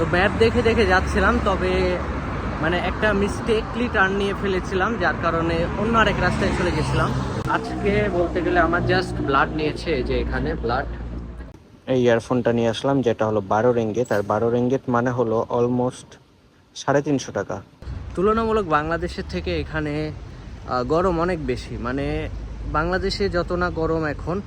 তো ম্যাপ দেখে দেখে যাচ্ছিলাম, তবে মানে একটা মিস্টেকলি টার্ন নিয়ে ফেলেছিলাম, যার কারণে অন্য আরেক রাস্তায় চলে গেছিলাম। আজকে বলতে গেলে আমার জাস্ট ব্লাড নিয়েছে, যে এখানে ব্লাড। এই ইয়ারফোনটা নিয়ে আসলাম, যেটা হলো 12 রিঙ্গিত, আর 12 রিঙ্গিত মানে হলো অলমোস্ট 350 টাকা। তুলনামূলক বাংলাদেশের থেকে এখানে গরম অনেক বেশি, মানে বাংলাদেশে যত না গরম এখন,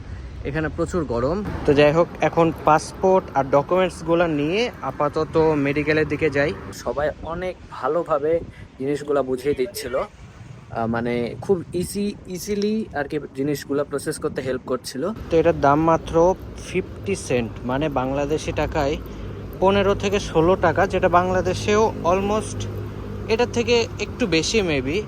এখানে প্রচুর গরম। তো যাই হোক, এখন পাসপোর্ট আর ডকুমেন্টসগুলো নিয়ে আপাতত মেডিকেলের দিকে যাই। সবাই অনেক ভালোভাবে জিনিসগুলো বুঝিয়ে দিচ্ছিল, মানে খুব ইজিলি আর কি জিনিসগুলো প্রসেস করতে হেল্প করছিল। তো এটার দাম মাত্র 50 সেন্ট, মানে বাংলাদেশি টাকায় 15 থেকে 16 টাকা, যেটা বাংলাদেশেও অলমোস্ট এটার থেকে একটু বেশি মেবি।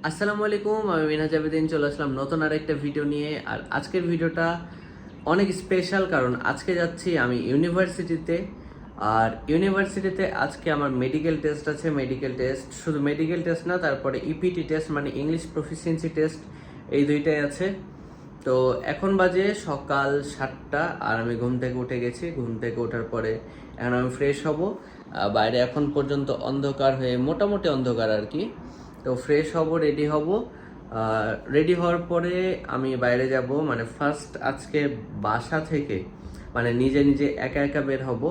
আসসালামু আলাইকুম, আমি মিনহাজ আবেদিন চলে আসলাম নতুন আরেকটা ভিডিও নিয়ে। আর আজকের ভিডিওটা অনেক স্পেশাল, কারণ আজকে যাচ্ছি আমি ইউনিভার্সিটিতে। আর ইউনিভার্সিটিতে আজকে আমার মেডিকেল টেস্ট আছে। মেডিকেল টেস্ট, শুধু মেডিকেল টেস্ট না, তারপরে ইপিটি টেস্ট মানে ইংলিশ প্রফিসিয়েন্সি টেস্ট, এই দুইটাই আছে। তো এখন বাজে সকাল 7টা, আর আমি ঘুম থেকে উঠে গেছি। ঘুম থেকে ওঠার পরে এখন আমি ফ্রেশ হব। বাইরে এখন পর্যন্ত অন্ধকার হয়ে, মোটামুটি অন্ধকার আর কি। তো ফ্রেশ হব, রেডি হব। রেডি হওয়ার পরে আমি বাইরে যাব, মানে ফার্স্ট আজকে বাসা থেকে মানে নিজে নিজে একা একা বের হব।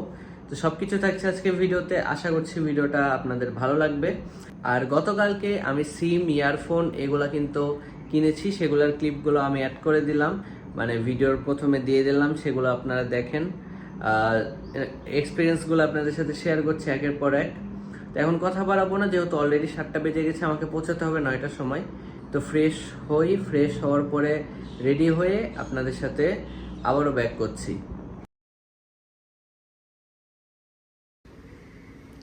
তো সব কিছু থাকছে আজকে ভিডিওতে, আশা করছি ভিডিওটা আপনাদের ভালো লাগবে। আর গতকালকে আমি সিম, ইয়ারফোন এগুলা কিন্তু কিনেছি, সেগুলোর ক্লিপগুলো আমি অ্যাড করে দিলাম, মানে ভিডিওর প্রথমে দিয়ে দিলাম, সেগুলো আপনারা দেখেন। এক্সপিরিয়েন্সগুলো আপনাদের সাথে শেয়ার করছি একের পর এক। তো এখন কথা বাড়াবো না, যেহেতু অলরেডি 7টা বেজে গেছে, আমাকে পৌঁছাতে হবে 9টার সময়। তো ফ্রেশ হই, ফ্রেশ হওয়ার পরে রেডি হয়ে আপনাদের সাথে আবারও ব্যাক করছি।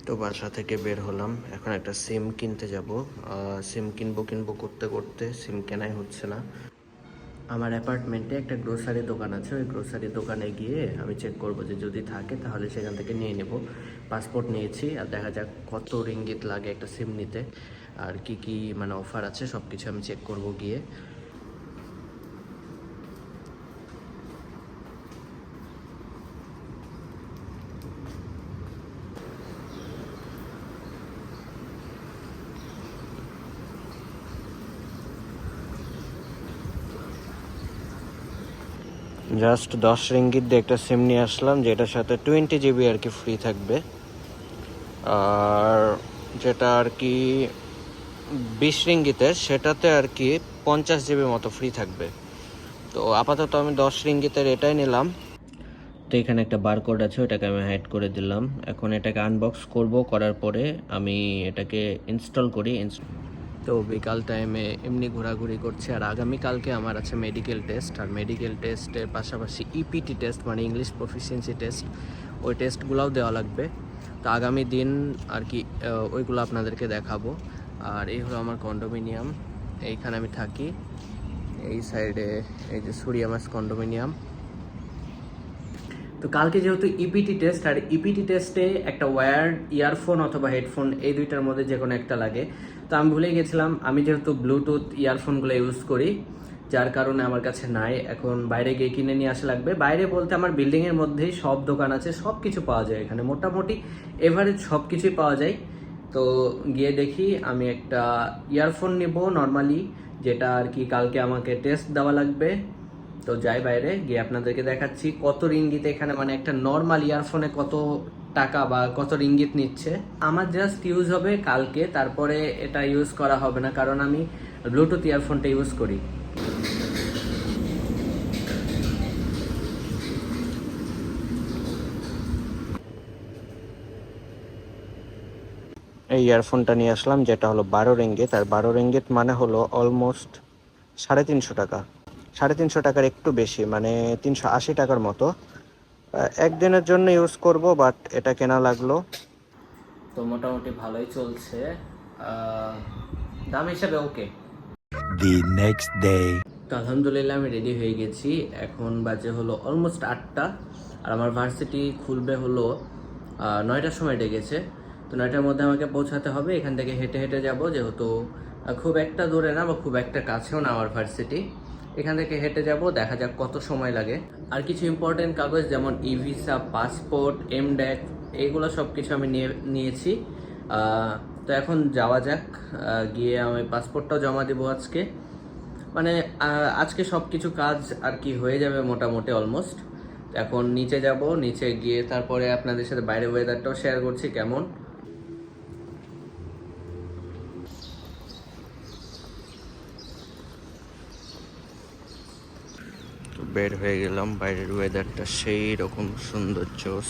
তো বাসা থেকে বের হলাম, এখন একটা সিম কিনতে যাব। সিম কিনবো করতে করতে সিম কেনাই হচ্ছে না। আমার অ্যাপার্টমেন্টে একটা গ্রোসারি দোকান আছে, ওই গ্রোসারি দোকানে গিয়ে আমি চেক করব, যে যদি থাকে তাহলে সেখান থেকে নিয়ে নেব। পাসপোর্ট নিয়েছি, আর দেখা যাক কত রিঙ্গিত লাগে একটা সিম নিতে, আর কি কি মানে অফার আছে সব কিছু আমি চেক করব গিয়ে। জাস্ট 10 রিঙ্গিত দিয়ে একটা সিম নিয়ে আসলাম, যেটার সাথে 20 জিবি আর কি ফ্রি থাকবে, আর যেটা আর কি 20 রিঙ্গিতের, সেটাতে আর কি 50 জিবি মতো ফ্রি থাকবে। তো আপাতত আমি 10 রিঙ্গিতের এটাই নিলাম। তো এখানে একটা বারকোড আছে, ওটাকে আমি হাইড করে দিলাম। এখন এটাকে আনবক্স করব, করার পরে আমি এটাকে ইনস্টল করি। তো বিকাল টাইমে এমনি ঘোরাঘুরি করছে। আর আগামীকালকে আমার আছে মেডিকেল টেস্ট, আর মেডিকেল টেস্টের পাশাপাশি ইপিটি টেস্ট মানে ইংলিশ প্রফিসিয়েন্সি টেস্ট, ওই টেস্টগুলোও দেওয়া লাগবে। তো আগামী দিন আর কি ওইগুলো আপনাদেরকে দেখাবো। আর এই হলো আমার কন্ডোমিনিয়াম, এইখানে আমি থাকি। এই সাইডে এই যে সুরিয়ামাস কন্ডোমিনিয়াম। তো কালকে যেহেতু ইপিটি টেস্ট, আর ইপিটি টেস্টে একটা ওয়্যার্ড ইয়ারফোন অথবা হেডফোন, এই দুইটার মধ্যে যে কোনো একটা লাগে। তো আমি ভুলে গেছিলাম, আমি যেহেতু ব্লুটুথ ইয়ারফোনগুলো ইউজ করি, যার কারণে আমার কাছে নাই। এখন বাইরে গিয়ে কিনে নিয়ে আসা লাগবে। বাইরে বলতে আমার বিল্ডিংয়ের মধ্যেই সব দোকান আছে, সব কিছু পাওয়া যায় এখানে, মোটামুটি এভারেজ সব কিছুই পাওয়া যায়। তো গিয়ে দেখি আমি একটা ইয়ারফোন নেব নর্মালি, যেটা আর কি কালকে আমাকে টেস্ট দেওয়া লাগবে। তো যাই, বাইরে গিয়ে আপনাদেরকে দেখাচ্ছি কত রিঙ্গিত এখানে, মানে একটা নর্মাল ইয়ারফোনে কত টাকা বা কত রিঙ্গিত নিচ্ছে। আমার জাস্ট ইউজ হবে কালকে, তারপরে এটা ইউজ করা হবে না, কারণ আমি ব্লুটুথ ইয়ারফোনটা ইউজ করি। এই ইয়ারফোনটা নিয়ে আসলাম, যেটা হলো 12 রিঙ্গিত, আর 12 রিঙ্গিত মানে হলো অলমোস্ট 350 টাকা। 350 টাকার একটু বেশি, মানে 380 টাকার মতো। একদিনের জন্য ইউজ করব, বাট এটা কেনা লাগলো। তো মোটামুটি ভালোই চলছে, দাম হিসাবে ওকে। The next day. তো আলহামদুলিল্লাহ আমি রেডি হয়ে গেছি। এখন বাজে হলো অলমোস্ট 8টা, আর আমার ভার্সিটি খুলবে হলো 9টার সময় ডেকেছে। তো 9টার মধ্যে আমাকে পৌঁছাতে হবে। এখান থেকে হেঁটে হেঁটে যাব, যেহেতু খুব একটা দূরে না বা খুব একটা কাছেও না আমার ভার্সিটি। এখান থেকে হেঁটে যাব, দেখা যাক কত সময় লাগে। আর কিছু ইম্পর্টেন্ট কাগজ যেমন ই ভিসা, পাসপোর্ট, এমডেক, এইগুলো সব কিছু আমি নিয়েছি। তো এখন যাওয়া যাক, গিয়ে আমি পাসপোর্টটাও জমা দেবো আজকে। মানে আজকে সব কিছু কাজ আর কি হয়ে যাবে মোটামুটি অলমোস্ট। এখন নিচে যাব, নিচে গিয়ে তারপরে আপনাদের সাথে বাইরে ওয়েদারটাও শেয়ার করছি কেমন। বের হয়ে গেলাম, বাইরের ওয়েদারটা সেই রকম সুন্দর জোস।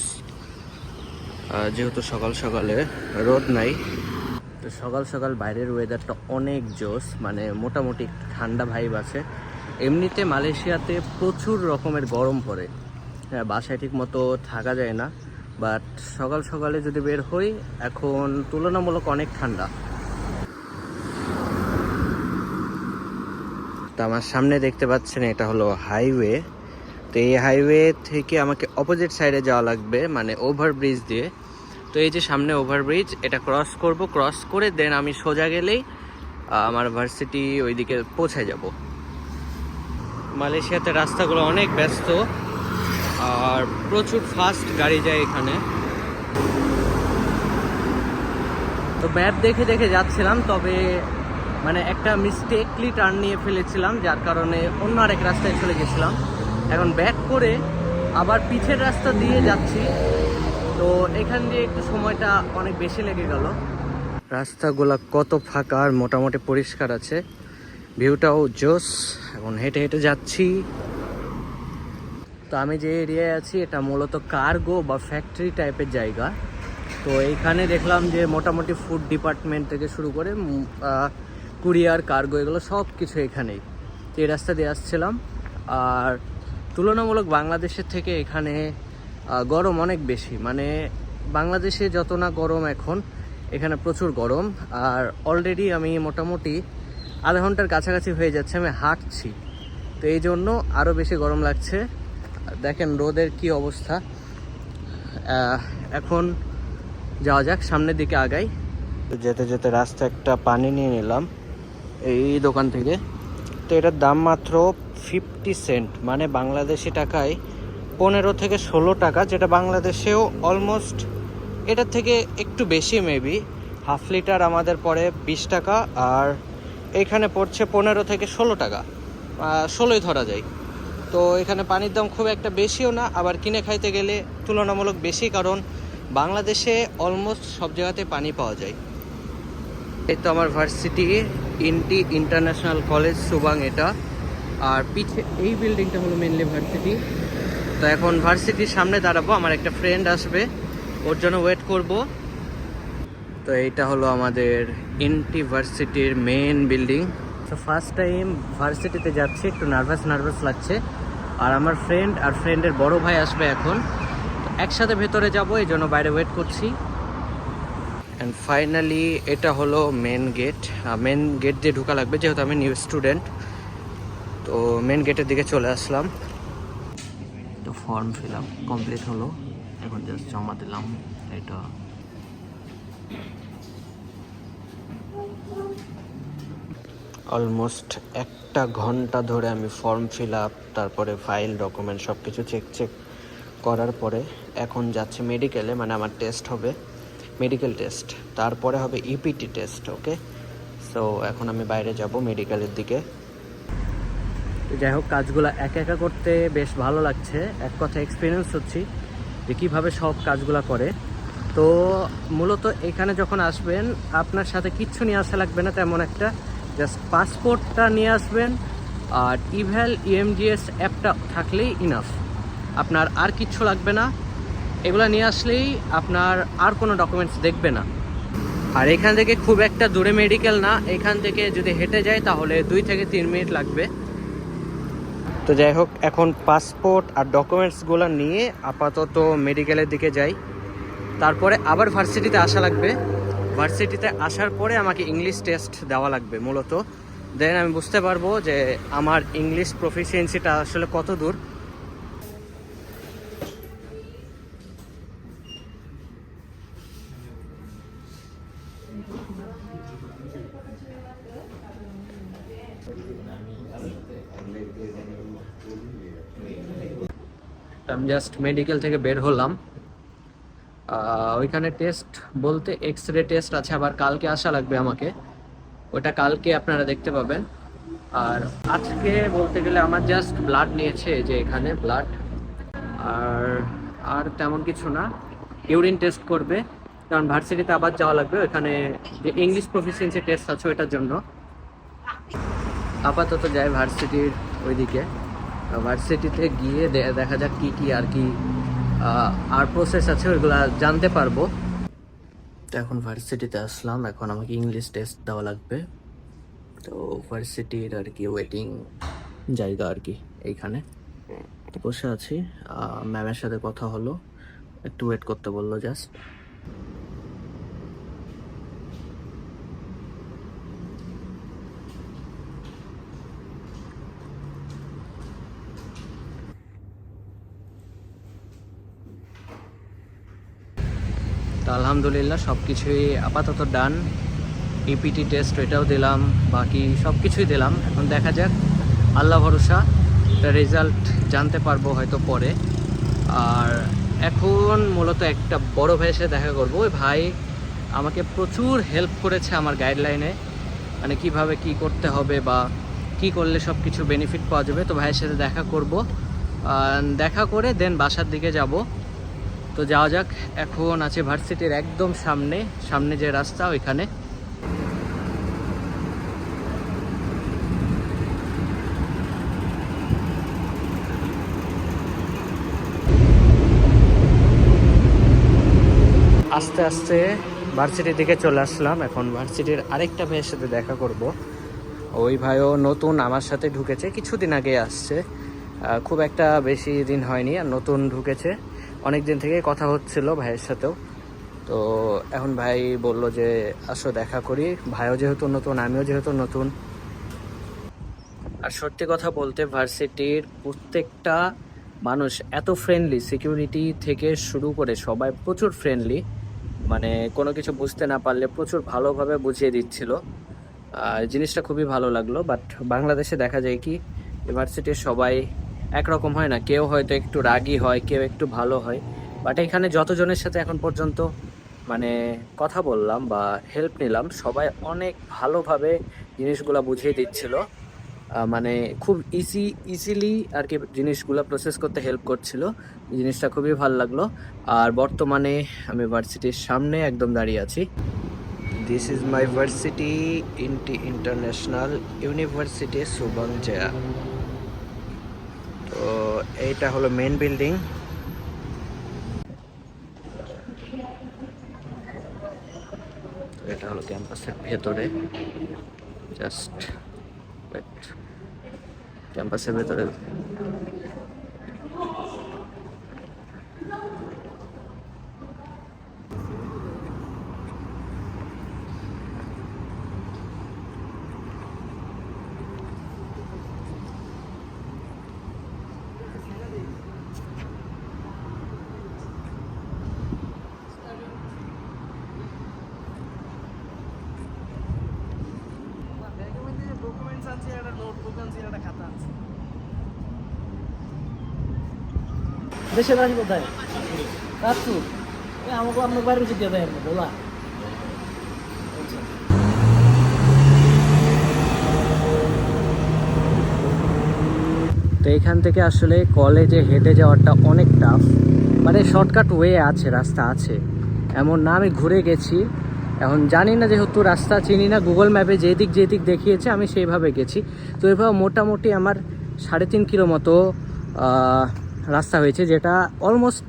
যেহেতু সকাল সকালে রোদ নাই, তো সকাল সকাল বাইরের ওয়েদারটা অনেক জোস, মানে মোটামুটি ঠান্ডা ভাইব আছে। এমনিতে মালয়েশিয়াতে প্রচুর রকমের গরম পড়ে, হ্যাঁ, বাসায় ঠিক মতো থাকা যায় না। বাট সকাল সকালে যদি বের হই, এখন তুলনামূলক অনেক ঠান্ডা। তো আমার সামনে দেখতে পাচ্ছেন এটা হলো হাইওয়ে। তো এই হাইওয়ে থেকে আমাকে অপোজিট সাইডে যাওয়া লাগবে, মানে ওভারব্রিজ দিয়ে। তো এই যে সামনে ওভারব্রিজ, এটা ক্রস করব, ক্রস করে দেন আমি সোজা গেলেই আমার ভার্সিটি ওইদিকে পৌঁছে যাব। মালয়েশিয়াতে রাস্তাগুলো অনেক ব্যস্ত আর প্রচুর ফাস্ট গাড়ি যায় এখানে। তো ম্যাপ দেখে দেখে যাচ্ছিলাম, তবে মানে একটা মিস্টেকলি টার্ন নিয়ে ফেলেছিলাম, যার কারণে অন্য আরেক রাস্তায় চলে গেছিলাম। এখন ব্যাক করে আবার পিছের রাস্তা দিয়ে যাচ্ছি, তো এখান দিয়ে একটু সময়টা অনেক বেশি লেগে গেল। রাস্তাগুলো কত ফাঁকা আর মোটামুটি পরিষ্কার আছে, ভিউটাও জোস। এখন হেঁটে হেঁটে যাচ্ছি। তো আমি যে এরিয়ায় আছি এটা মূলত কার্গো বা ফ্যাক্টরি টাইপের জায়গা। তো এইখানে দেখলাম যে মোটামুটি ফুড ডিপার্টমেন্ট থেকে শুরু করে কুরিয়ার, কার্গো, এগুলো সব কিছু এখানেই। তো এই রাস্তা দিয়ে আসছিলাম। আর তুলনামূলক বাংলাদেশের থেকে এখানে গরম অনেক বেশি, মানে বাংলাদেশে যত না গরম এখন এখানে প্রচুর গরম। আর অলরেডি আমি মোটামুটি আধা ঘন্টার কাছাকাছি হয়ে যাচ্ছে আমি হাঁটছি, তো এই জন্য আরও বেশি গরম লাগছে। দেখেন রোদের কি অবস্থা। এখন যাওয়া যাক, সামনের দিকে আগাই। যেতে যেতে রাস্তা একটা পানি নিয়ে নিলাম এই দোকান থেকে। তো এটার দাম মাত্র 50 সেন্ট, মানে বাংলাদেশি টাকায় 15 থেকে 16 টাকা, যেটা বাংলাদেশেও অলমোস্ট এটার থেকে একটু বেশি মেবি। হাফ লিটার আমাদের পড়ে 20 টাকা, আর এখানে পড়ছে 15 থেকে 16 টাকা, 16ই ধরা যায়। তো এখানে পানির দাম খুব একটা বেশিও না, আবার কিনে খাইতে গেলে তুলনামূলক বেশি, কারণ বাংলাদেশে অলমোস্ট সব জায়গাতে পানি পাওয়া যায়। এই তো আমার ভার্সিটি, ইন্টারন্যাশনাল কলেজ সুবাং এটা। আর পিছে এই বিল্ডিংটা হলো মেনলি ভার্সিটি। তো এখন ভার্সিটির সামনে দাঁড়াবো, আমার একটা ফ্রেন্ড আসবে, ওর জন্য ওয়েট করব। তো এইটা হলো আমাদের ভার্সিটির মেন বিল্ডিং। তো ফার্স্ট টাইম ভার্সিটিতে যাচ্ছি, একটু নার্ভাস লাগছে। আর আমার ফ্রেন্ড আর ফ্রেন্ডের বড় ভাই আসবে এখন, একসাথে ভেতরে যাব, এই জন্য বাইরে ওয়েট করছি। অ্যান্ড ফাইনালি এটা হলো মেন গেট দিয়ে ঢোকা লাগবে, যেহেতু আমি নিউ স্টুডেন্ট। তো মেন গেটের দিকে চলে আসলাম। তো ফর্ম ফিল আপ কমপ্লিট হলো, এখন জাস্ট জমা দিলাম। এটা অলমোস্ট 1 ঘন্টা ধরে আমি ফর্ম ফিল আপ, তারপরে ফাইল, ডকুমেন্ট সব কিছু চেক করার পরে এখন যাচ্ছে মেডিকেলে, মানে আমার টেস্ট হবে, মেডিকেল টেস্ট, তারপরে হবে ইপিটি টেস্ট। ওকে, সো এখন আমি বাইরে যাব মেডিকেলের দিকে। যাই হোক, কাজগুলো একা একা করতে বেশ ভালো লাগছে, এক কথা এক্সপিরিয়েন্স হচ্ছি যে কীভাবে সব কাজগুলো করে। তো মূলত এখানে যখন আসবেন আপনার সাথে কিচ্ছু নিয়ে আসা লাগবে না তেমন একটা, জাস্ট পাসপোর্টটা নিয়ে আসবেন আর ইভ্যাল ইএমজিএস অ্যাপটা থাকলেই ইনাফ, আপনার আর কিচ্ছু লাগবে না। এগুলো নিয়ে আসলেই আপনার আর কোনো ডকুমেন্টস দেখবে না। আর এখান থেকে খুব একটা দূরে মেডিকেল না, এখান থেকে যদি হেঁটে যায় তাহলে 2 থেকে 3 মিনিট লাগবে। তো যাই হোক, এখন পাসপোর্ট আর ডকুমেন্টসগুলো নিয়ে আপাতত মেডিকেলের দিকে যাই, তারপরে আবার ভার্সিটিতে আসা লাগবে। ভার্সিটিতে আসার পরে আমাকে ইংলিশ টেস্ট দেওয়া লাগবে মূলত, দেন আমি বুঝতে পারবো যে আমার ইংলিশ প্রফিসিয়েন্সিটা আসলে কত দূর। আমি জাস্ট মেডিকেল থেকে বের হলাম। ওইখানে টেস্ট বলতে এক্স রে টেস্ট আছে, আবার কালকে আসা লাগবে আমাকে, ওটা কালকে আপনারা দেখতে পাবেন। আর আজকে বলতে গেলে আমার জাস্ট ব্লাড নিয়েছে, যে এখানে ব্লাড, আর আর তেমন কিছু না। ইউরিন টেস্ট করবে, কারণ ভার্সিটিতে আবার যাওয়া লাগবে, ওখানে যে ইংলিশ প্রফিসিয়েন্সি টেস্ট আছে ওইটার জন্য। আপাতত যাই ভার্সিটির ওইদিকে, ভার্সিটিতে গিয়ে দেখা যাক কি কি আর কি আর প্রসেস আছে ওইগুলা জানতে পারবো। তো এখন ভার্সিটিতে আসলাম, এখন আমাকে ইংলিশ টেস্ট দেওয়া লাগবে। তো ভার্সিটির আর কি ওয়েটিং জায়গা আর কি এইখানে বসে আছি। ম্যামের সাথে কথা হলো, একটু ওয়েট করতে বললো জাস্ট। তো আলহামদুলিল্লাহ সব কিছুই আপাতত ডান। ইপিটি টেস্ট এটাও দিলাম, বাকি সব কিছুই দিলাম। এখন দেখা যাক, আল্লাহ ভরসা, একটা রেজাল্ট জানতে পারবো হয়তো পরে। আর এখন মূলত একটা বড় ভাইয়ের সাথে দেখা করবো। ওই ভাই আমাকে প্রচুর হেল্প করেছে আমার গাইডলাইনে, মানে কিভাবে কি করতে হবে বা কি করলে সব কিছু বেনিফিট পাওয়া যাবে। তো ভাইয়ের সাথে দেখা করব, দেখা করে দেন বাসার দিকে যাব। তো যাওয়া যাক। এখন আছে ভার্সিটির একদম সামনে, সামনে যে রাস্তা ওইখানে। আস্তে আস্তে ভার্সিটির দিকে চলে আসলাম। এখন ভার্সিটির আরেকটা ভাইয়ের সাথে দেখা করব। ওই ভাইও নতুন আমার সাথে ঢুকেছে, কিছুদিন আগে আসছে, খুব একটা বেশি দিন হয়নি, আর নতুন ঢুকেছে। অনেক দিন থেকে কথা হচ্ছিল ভাইয়ের সাথেও। তো এখন ভাই বলল যে আসো দেখা করি, ভাইও যেহেতু নতুন, আমিও যেহেতু নতুন। আর সত্যি কথা বলতে ভার্সিটির প্রত্যেকটা মানুষ এত ফ্রেন্ডলি, সিকিউরিটি থেকে শুরু করে সবাই প্রচুর ফ্রেন্ডলি, মানে কোনো কিছু বুঝতে না পারলে প্রচুর ভালোভাবে বুঝিয়ে দিচ্ছিল। আর জিনিসটা খুবই ভালো লাগলো। বাট বাংলাদেশে দেখা যায় কি, ইউনিভার্সিটির সবাই একরকম হয় না, কেউ হয়তো একটু রাগী হয়, কেউ একটু ভালো হয়। বাট এখানে যতজনের সাথে এখন পর্যন্ত মানে কথা বললাম বা হেল্প নিলাম, সবাই অনেক ভালোভাবে জিনিসগুলো বুঝিয়ে দিচ্ছিল। মানে খুব ইজিলি আর কি জিনিসগুলো প্রসেস করতে হেল্প করছিল। জিনিসটা খুবই ভালো লাগলো। আর বর্তমানে আমি ভার্সিটির সামনে একদম দাঁড়িয়ে আছি। This is my varsity, international university সুবনজিয়া। তো এইটা হলো মেন বিল্ডিং। এটা হলো ক্যাম্পাসের ভেতরে, জাস্ট ক্যাম্পাসের ভেতরে। দেশের বাড়ি কোথায়? রাজপুর। আমাকে আপনার বাড়ির উচিত দিয়ে দেয় আপনি বলা। তো এখান থেকে আসলে কলেজে হেঁটে যাওয়াটা অনেক টাফ, মানে শর্টকাট ওয়ে আছে, রাস্তা আছে, এমন না। আমি ঘুরে গেছি, এখন জানি না, যেহেতু রাস্তা চিনি না, গুগল ম্যাপে যেদিক দেখিয়েছে আমি সেইভাবে গেছি। তো এভাবে মোটামুটি আমার 3.5 কিলো মতো রাস্তা হয়েছে, যেটা অলমোস্ট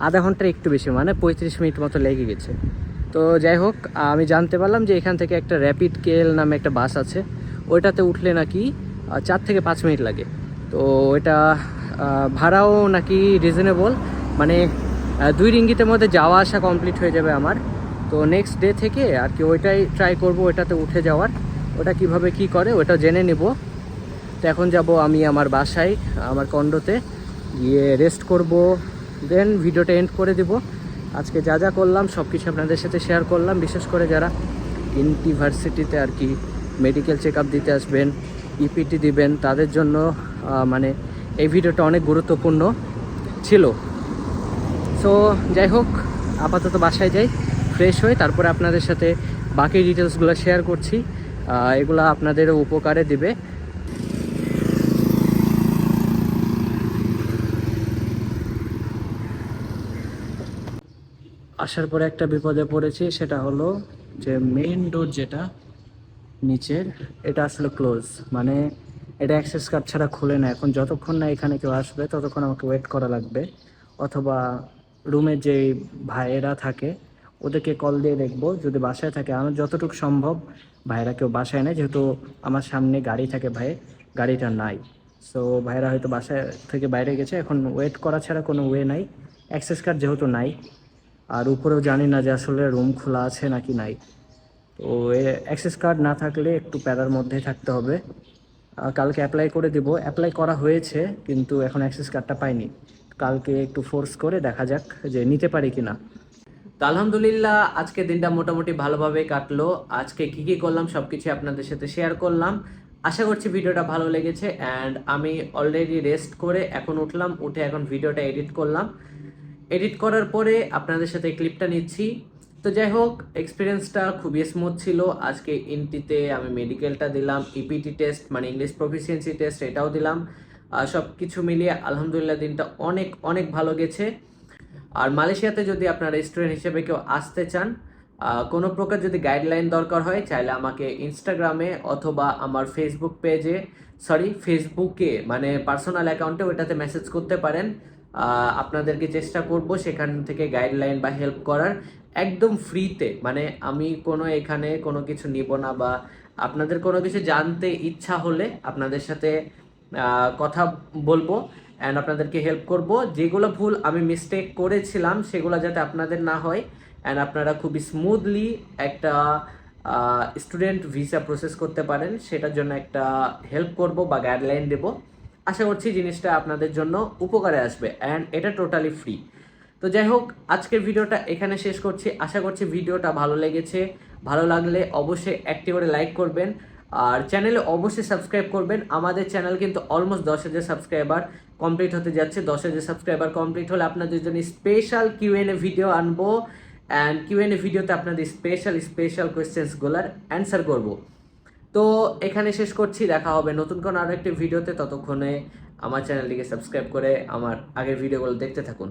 আধা ঘন্টার একটু বেশি, মানে 35 মিনিট মতো লেগে গেছে। তো যাই হোক, আমি জানতে পারলাম যে এখান থেকে একটা র্যাপিড কেএল নামে একটা বাস আছে, ওইটাতে উঠলে নাকি 4 থেকে 5 মিনিট লাগে। তো ওইটা ভাড়াও নাকি রিজনেবল, মানে 2 রিঙ্গিতের মধ্যে যাওয়া আসা কমপ্লিট হয়ে যাবে আমার। তো নেক্সট ডে থেকে আর কি ওইটাই ট্রাই করব, ওইটাতে উঠে যাওয়ার। ওটা কিভাবে কি করে ওটা জেনে নেব। তো এখন যাব আমি আমার বাসায়, আমার কন্ডোতে গিয়ে রেস্ট করব, দেন ভিডিওটা এন্ড করে দেব। আজকে যা যা করলাম সব কিছু আপনাদের সাথে শেয়ার করলাম। বিশেষ করে যারা ইউনিভার্সিটিতে আর কি মেডিকেল চেক আপ দিতে আসবেন, ইপিটি দিবেন, তাদের জন্য মানে এই ভিডিওটা অনেক গুরুত্বপূর্ণ। ছিল। সো যাই হোক, আপাতত বাসায় যাই, ফ্রেশ হয়ে তারপরে আপনাদের সাথে বাকি ডিটেলসগুলো শেয়ার করছি। এগুলো আপনাদেরও উপকারে দিবে। আসার পরে একটা বিপদে পড়েছি, সেটা হলো যে মেইন ডোর যেটা নিচের, এটা আসলে ক্লোজ, মানে এটা অ্যাক্সেস কার্ড ছাড়া খুলে না। এখন যতক্ষণ না এখানে কেউ আসবে ততক্ষণ আমাকে ওয়েট করা লাগবে, অথবা রুমে যে ভাইয়েরা থাকে ওদেরকে কল দিয়ে দেখবো যদি বাসায় থাকে। আমার যতটুকু সম্ভব, ভাইয়েরা কেউ বাসায় নেই, যেহেতু আমার সামনে গাড়ি থাকে, ভাইয়ের গাড়িটা নাই। সো ভাইয়েরা হয়তো বাসায় থেকে বাইরে গেছে, এখন ওয়েট করা ছাড়া কোনো ওয়ে নাই, অ্যাক্সেস কার্ড যেহেতু নাই। আর উপরেও জানি না যে আসলে রুম খোলা আছে নাকি নাই। তো অ্যাক্সেস কার্ড না থাকলে একটু প্যারার মধ্যেই থাকতে হবে। কালকে অ্যাপ্লাই করে দিব, অ্যাপ্লাই করা হয়েছে কিন্তু এখন অ্যাক্সেস কার্ডটা পাইনি। কালকে একটু ফোর্স করে দেখা যাক যে নিতে পারি কি না। তো আলহামদুলিল্লাহ আজকে দিনটা মোটামুটি ভালোভাবে কাটলো। আজকে কি কি করলাম সব কিছু আপনাদের সাথে শেয়ার করলাম। আশা করছি ভিডিওটা ভালো লেগেছে। অ্যান্ড আমি অলরেডি রেস্ট করে এখন উঠলাম, উঠে এখন ভিডিওটা এডিট করলাম। এডিট করার পরে আপনাদের সাথে ক্লিপটা নিচ্ছি। তো যাই হোক, এক্সপিরিয়েন্সটা খুবই স্মুথ ছিল। আজকে ইনটিতে আমি মেডিকেলটা দিলাম, ইপিটি টেস্ট মানে ইংলিশ প্রফিসিয়েন্সি টেস্ট এটাও দিলাম। সব কিছু মিলিয়ে আলহামদুলিল্লাহ দিনটা অনেক অনেক ভালো গেছে। আর মালয়েশিয়াতে যদি আপনারা স্টুডেন্ট হিসেবে কেউ আসতে চান, কোনো প্রকার যদি গাইডলাইন দরকার হয়, চাইলে আমাকে ইনস্টাগ্রামে অথবা আমার ফেসবুকে মানে পার্সোনাল অ্যাকাউন্টে ওইটাতে মেসেজ করতে পারেন। আপনাদেরকে চেষ্টা করব সেখান থেকে গাইডলাইন বা হেল্প করার, একদম ফ্রিতে। মানে আমি এখানে কোনো কিছু নিব না, বা আপনাদের কোনো কিছু জানতে ইচ্ছা হলে আপনাদের সাথে কথা বলবো অ্যান্ড আপনাদেরকে হেল্প করব। যেগুলো ভুল আমি মিস্টেক করেছিলাম সেগুলো যাতে আপনাদের না হয়, অ্যান্ড আপনারা খুবই স্মুথলি একটা স্টুডেন্ট ভিসা প্রসেস করতে পারেন, সেটার জন্য একটা হেল্প করব বা গাইডলাইন দেব। আশা করছি জিনিসটা আপনাদের জন্য উপকারে আসবে, অ্যান্ড এটা টোটালি ফ্রি। তো যাই হোক, আজকের ভিডিওটা এখানে শেষ করছি। আশা করছি ভিডিওটা ভালো লেগেছে। ভালো লাগলে অবশ্যই একটি করে লাইক করবেন, আর চ্যানেলে অবশ্যই সাবস্ক্রাইব করবেন। আমাদের চ্যানেল কিন্তু অলমোস্ট 10,000 সাবস্ক্রাইবার কমপ্লিট হতে যাচ্ছে। 10,000 সাবস্ক্রাইবার কমপ্লিট হলে আপনাদের জন্য স্পেশাল কিউএনএ ভিডিও আনবো, অ্যান্ড কিউএনএ ভিডিওতে আপনাদের স্পেশাল কোয়েশ্চেন্সগুলোর অ্যান্সার করব। তো এখানে শেষ করছি, দেখা হবে নতুন কোনো আরো একটি ভিডিওতে। ততক্ষণে আমার চ্যানেলটিকে সাবস্ক্রাইব করে আমার আগের ভিডিওগুলো দেখতে থাকুন।